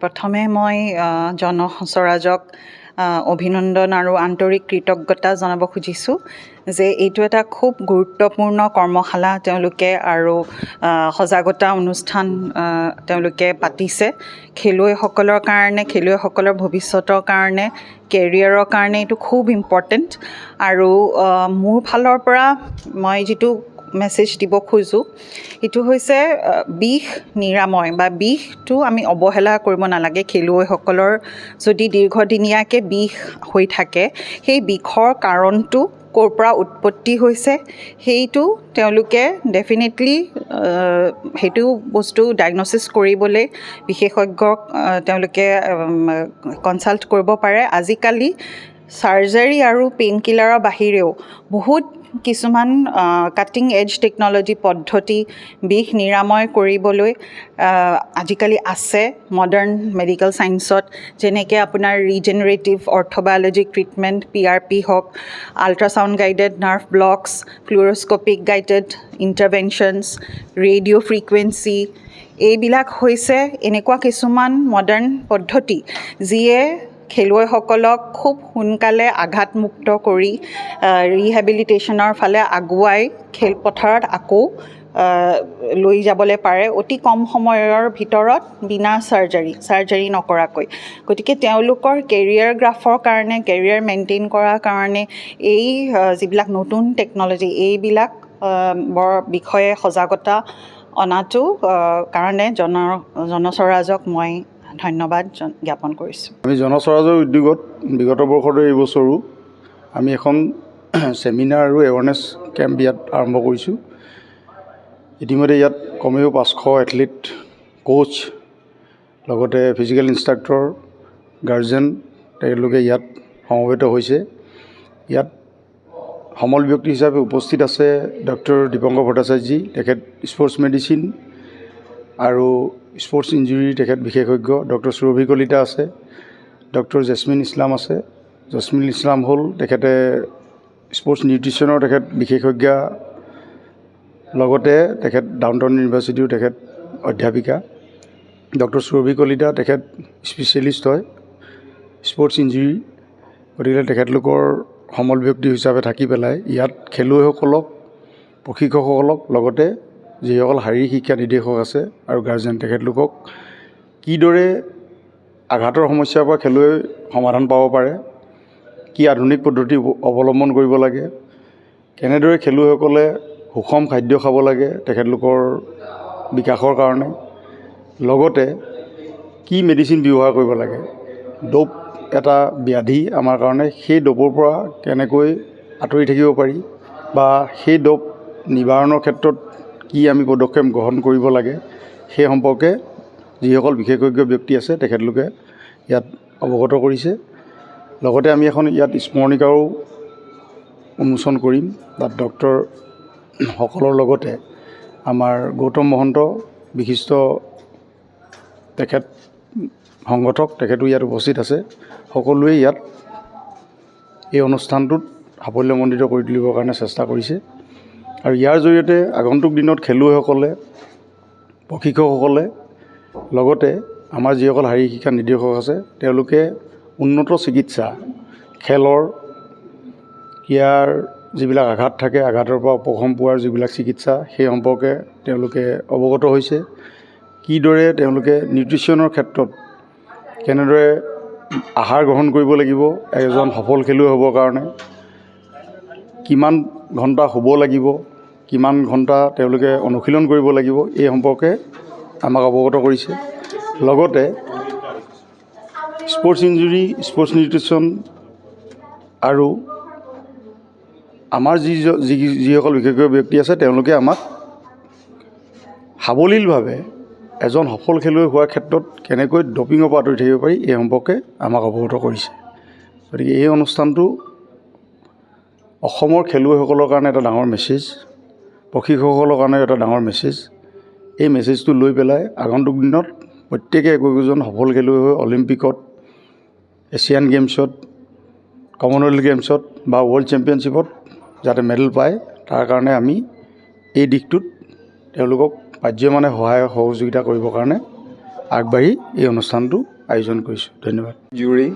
প্ৰথমে মই জনসচৰাজক অভিনন্দন আৰু আন্তৰিক কৃতজ্ঞতা জনাব খুজিছোঁ যে এইটো এটা খুব গুৰুত্বপূৰ্ণ কৰ্মশালা তেওঁলোকে আৰু সজাগতা অনুষ্ঠান তেওঁলোকে পাতিছে খেলুৱৈসকলৰ কাৰণে খেলুৱৈসকলৰ ভৱিষ্যতৰ কাৰণে কেৰিয়াৰৰ কাৰণে এইটো খুব ইম্পৰ্টেণ্ট আৰু মোৰ ফালৰ পৰা মই যিটো মেছেজ দিব খোজোঁ এইটো হৈছে বিষ নিৰাময় বা বিষটো আমি অৱহেলা কৰিব নালাগে খেলুৱৈসকলৰ যদি দীৰ্ঘদিনীয়াকৈ বিষ হৈ থাকে সেই বিষৰ কাৰণটো ক'ৰ পৰা উৎপত্তি হৈছে সেইটো তেওঁলোকে ডেফিনেটলি সেইটো বস্তু ডায়েগনচিছ কৰিবলৈ বিশেষজ্ঞক তেওঁলোকে কনচাল্ট কৰিব পাৰে আজিকালি চাৰ্জাৰী আৰু পেইন কিলাৰৰ বাহিৰেও বহুত কিছুমান কাটিং এজ টেকন'লজি পদ্ধতি বিষ নিৰাময় কৰিবলৈ আজিকালি আছে মডাৰ্ণ মেডিকেল ছায়েন্সত যেনেকৈ আপোনাৰ ৰিজেনেৰেটিভ অৰ্থ'বায়'লজিক ট্ৰিটমেণ্ট PRP হওক ultrasound guided nerve blocks fluoroscopic guided interventions radio' frequency এইবিলাক হৈছে এনেকুৱা কিছুমান মডাৰ্ণ পদ্ধতি যিয়ে খেলুৱৈসকলক খুব সোনকালে আঘাতমুক্ত কৰি ৰিহেবিলিটেশ্যনৰ ফালে আগুৱাই খেলপথাৰত আকৌ লৈ যাবলৈ পাৰে অতি কম সময়ৰ ভিতৰত বিনা চাৰ্জাৰী নকৰাকৈ গতিকে তেওঁলোকৰ কেৰিয়াৰ গ্ৰাফৰ কাৰণে কেৰিয়াৰ মেইনটেইন কৰাৰ কাৰণে এই যিবিলাক নতুন টেকন'লজি এইবিলাক বৰ বিষয়ে সজাগতা অনাটো কাৰণে জনসৰাজক মই ধন্যবাদ জ্ঞাপন কৰিছোঁ আমি জনসৰাজৰ উদ্যোগত বিগত বৰ্ষৰ এই বছৰো আমি এখন ছেমিনাৰ আৰু এৱাৰনেছ কেম্প ইয়াত আৰম্ভ কৰিছোঁ ইতিমধ্যে ইয়াত কমেও 500 এথলিট কোচ লগতে ফিজিকেল ইনষ্ট্ৰাক্টৰ গাৰ্জেন তেওঁলোকে ইয়াত সমবেত হৈছে ইয়াত সমল ব্যক্তি হিচাপে উপস্থিত আছে ডক্টৰ দীপংকৰ ভট্টাচাৰ্যজী তেখেত স্পৰ্টছ মেডিচিন আৰু স্পৰ্টছ ইঞ্জুৰি তেখেত বিশেষজ্ঞ ডক্টৰ সুৰভি কলিতা আছে ডক্টৰ জেছমিন ইছলাম আছে জেছমিন ইছলাম হ'ল তেখেতে স্পৰ্টছ নিউট্ৰিশ্যনৰ তেখেত বিশেষজ্ঞ লগতে তেখেত ডাউনটাউন ইউনিভাৰ্চিটিও তেখেত অধ্যাপিকা ডক্টৰ সুৰভি কলিতা তেখেত স্পেচিয়েলিষ্ট হয় স্পৰ্টছ ইঞ্জুৰি গতিকে তেখেতলোকৰ সমল ব্যক্তি হিচাপে থাকি পেলাই ইয়াত খেলুৱৈসকলক প্ৰশিক্ষকসকলক লগতে যিসকল শাৰীৰিক শিক্ষা নিৰ্দেশক আছে আৰু গাৰ্জেন তেখেতলোকক কিদৰে আঘাতৰ সমস্যাৰ পৰা খেলুৱৈ সমাধান পাব পাৰে কি আধুনিক পদ্ধতি অৱলম্বন কৰিব লাগে কেনেদৰে খেলুৱৈসকলে সুষম খাদ্য খাব লাগে তেখেতলোকৰ বিকাশৰ কাৰণে লগতে কি মেডিচিন ব্যৱহাৰ কৰিব লাগে ড'প এটা ব্যাধি আমাৰ কাৰণে সেই ড'পৰ পৰা কেনেকৈ আঁতৰি থাকিব পাৰি বা সেই ড'প নিবাৰণৰ ক্ষেত্ৰত কি আমি পদক্ষেপ গ্ৰহণ কৰিব লাগে সেই সম্পৰ্কে যিসকল বিশেষজ্ঞ ব্যক্তি আছে তেখেতলোকে ইয়াত অৱগত কৰিছে লগতে আমি এখন ইয়াত স্মৰণিকাও উন্মোচন কৰিম তাত ডক্টৰ সকলৰ লগতে আমাৰ গৌতম মহন্ত বিশিষ্ট তেখেত সংগঠক তেখেতো ইয়াত উপস্থিত আছে সকলোৱে ইয়াত এই অনুষ্ঠানটোত সাফল্যমণ্ডিত কৰি তুলিবৰ কাৰণে চেষ্টা কৰিছে আৰু ইয়াৰ জৰিয়তে আগন্তুক দিনত খেলুৱৈসকলে প্ৰশিক্ষকসকলে লগতে আমাৰ যিসকল শাৰীৰিক শিক্ষা নিৰ্দেশক আছে তেওঁলোকে উন্নত চিকিৎসা খেলৰ ইয়াৰ যিবিলাক আঘাত থাকে আঘাতৰ পৰা উপশম পোৱাৰ যিবিলাক চিকিৎসা সেই সম্পৰ্কে তেওঁলোকে অৱগত হৈছে কিদৰে তেওঁলোকে নিউট্ৰিশ্যনৰ ক্ষেত্ৰত কেনেদৰে আহাৰ গ্ৰহণ কৰিব লাগিব এজন সফল খেলুৱৈ হ'বৰ কাৰণে কিমান ঘণ্টা শুব লাগিব কিমান ঘণ্টা তেওঁলোকে অনুশীলন কৰিব লাগিব এই সম্পৰ্কে আমাক অৱগত কৰিছে লগতে স্পৰ্টছ ইঞ্জুৰি স্পৰ্টছ নিউট্ৰিশ্যন আৰু আমাৰ যিসকল বিশেষজ্ঞ ব্যক্তি আছে তেওঁলোকে আমাক সাৱলীলভাৱে এজন সফল খেলুৱৈ হোৱাৰ ক্ষেত্ৰত কেনেকৈ ডপিঙৰ পৰা আঁতৰি থাকিব পাৰি এই সম্পৰ্কে আমাক অৱগত কৰিছে গতিকে এই অনুষ্ঠানটো অসমৰ খেলুৱৈসকলৰ কাৰণে এটা ডাঙৰ মেছেজ প্ৰশিক্ষকসকলৰ কাৰণে এটা ডাঙৰ মেছেজ এই মেছেজটো লৈ পেলাই আগন্তুক দিনত প্ৰত্যেকে একোজন সফল খেলুৱৈ হৈ অলিম্পিকত এছিয়ান গেমছত কমনৱেলথ গেমছত বা ৱৰ্ল্ড চেম্পিয়নশ্বিপত যাতে মেডেল পায় তাৰ কাৰণে আমি এই দিশটোত তেওঁলোকক পাৰ্যমানে সহায় সহযোগিতা কৰিবৰ কাৰণে আগবাঢ়ি এই অনুষ্ঠানটো আয়োজন কৰিছোঁ। ধন্যবাদ। ইঞ্জুৰি,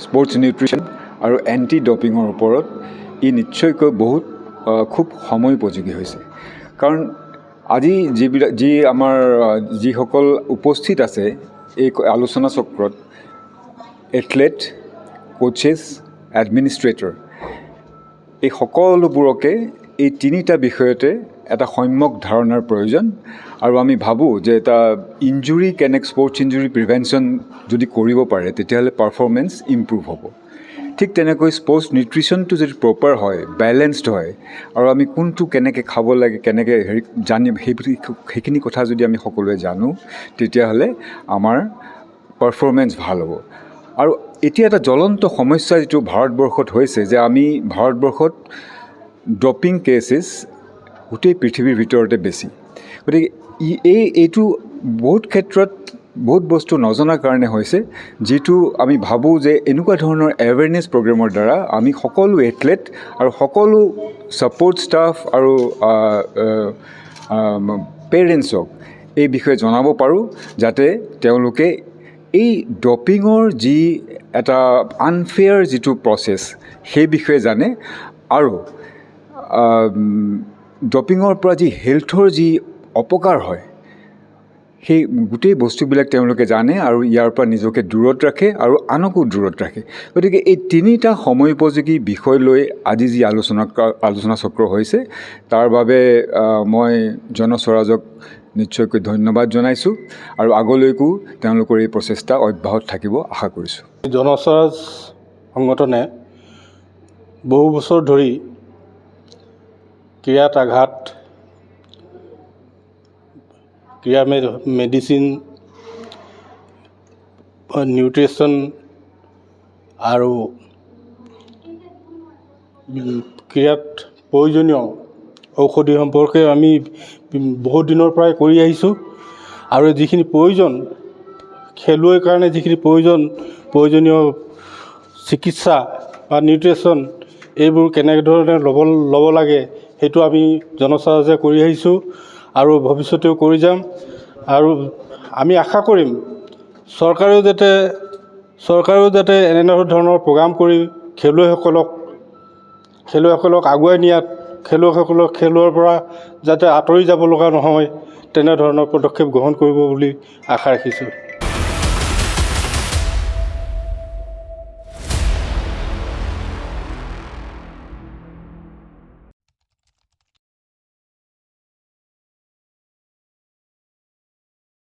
স্পৰ্টছ নিউট্ৰিশ্যন আৰু এণ্টি ডপিঙৰ ওপৰত ই নিশ্চয়কৈ বহুত খুব সময়োপযোগী হৈছে। কাৰণ আজি যি আমাৰ যিসকল উপস্থিত আছে এই আলোচনা চক্ৰত, এথলেট, কোচেছ, এডমিনিষ্ট্ৰেটৰ, এই সকলোবোৰকে এই তিনিটা বিষয়তে এটা সম্যক ধাৰণাৰ প্ৰয়োজন। আৰু আমি ভাবোঁ যে এটা ইঞ্জুৰি স্পৰ্টছ ইঞ্জুৰি প্ৰিভেনশ্যন যদি কৰিব পাৰে তেতিয়াহ'লে পাৰফৰ্মেঞ্চ ইম্প্ৰুভ হ'ব। ঠিক তেনেকৈ স্পৰ্টছ নিউট্ৰিশ্যনটো যদি প্ৰপাৰ হয়, বেলেঞ্চড হয়, আৰু আমি কোনটো কেনেকৈ খাব লাগে, কেনেকৈ জানিম, সেইখিনি কথা যদি আমি সকলোৱে জানো তেতিয়াহ'লে আমাৰ পাৰফৰ্মেঞ্চ ভাল হ'ব। আৰু এতিয়া এটা জ্বলন্ত সমস্যা যিটো ভাৰতবৰ্ষত হৈছে যে আমি ভাৰতবৰ্ষত ডপিং কেছেছ গোটেই পৃথিৱীৰ ভিতৰতে বেছি। গতিকে এইটো বহুত ক্ষেত্ৰত বহুত বস্তু নজনাৰ কাৰণে হৈছে, যিটো আমি ভাবোঁ যে এনেকুৱা ধৰণৰ এৱেৰনেছ প্ৰগ্ৰেমৰ দ্বাৰা আমি সকলো এথলেট আৰু সকলো ছাপৰ্ট ষ্টাফ আৰু পেৰেণ্টছক এই বিষয়ে জনাব পাৰোঁ, যাতে তেওঁলোকে এই ডপিঙৰ যি এটা আনফেয়াৰ যিটো প্ৰচেছ সেই বিষয়ে জানে, আৰু ডপিঙৰ পৰা যি হেল্থৰ যি অপকাৰ হয় সেই গোটেই বস্তুবিলাক তেওঁলোকে জানে আৰু ইয়াৰ পৰা নিজকে দূৰত ৰাখে আৰু আনকো দূৰত ৰাখে। গতিকে এই তিনিটা সময়োপযোগী বিষয় লৈ আজি যি আলোচনা চক্ৰ হৈছে, তাৰ বাবে মই জনস্বৰাজক নিশ্চয়কৈ ধন্যবাদ জনাইছোঁ আৰু আগলৈকো তেওঁলোকৰ এই প্ৰচেষ্টা অব্যাহত থাকিব আশা কৰিছোঁ। জনস্বৰাজ সংগঠনে বহু বছৰ ধৰি ক্ৰীড়াত আঘাত, ক্ৰীড়া মেডিচিন, নিউট্ৰিশ্যন আৰু ক্ৰীড়াত প্ৰয়োজনীয় ঔষধি সম্পৰ্কে আমি বহুত দিনৰ পৰাই কৰি আহিছোঁ। আৰু যিখিনি প্ৰয়োজন, খেলুৱৈৰ কাৰণে যিখিনি প্ৰয়োজনীয় চিকিৎসা বা নিউট্ৰিশ্যন, এইবোৰ কেনেধৰণে ল'ব লাগে সেইটো আমি জনস্বৰাজে কৰি আহিছোঁ আৰু ভৱিষ্যতেও কৰি যাম। আৰু আমি আশা কৰিম চৰকাৰেও যাতে এনেধৰণৰ প্ৰগ্ৰাম কৰি খেলুৱৈসকলক আগুৱাই নিয়াত, খেলুৱৈসকলক খেলুৱৈৰ পৰা যাতে আঁতৰি যাব লগা নহয়, তেনেধৰণৰ পদক্ষেপ গ্ৰহণ কৰিব বুলি আশা ৰাখিছোঁ।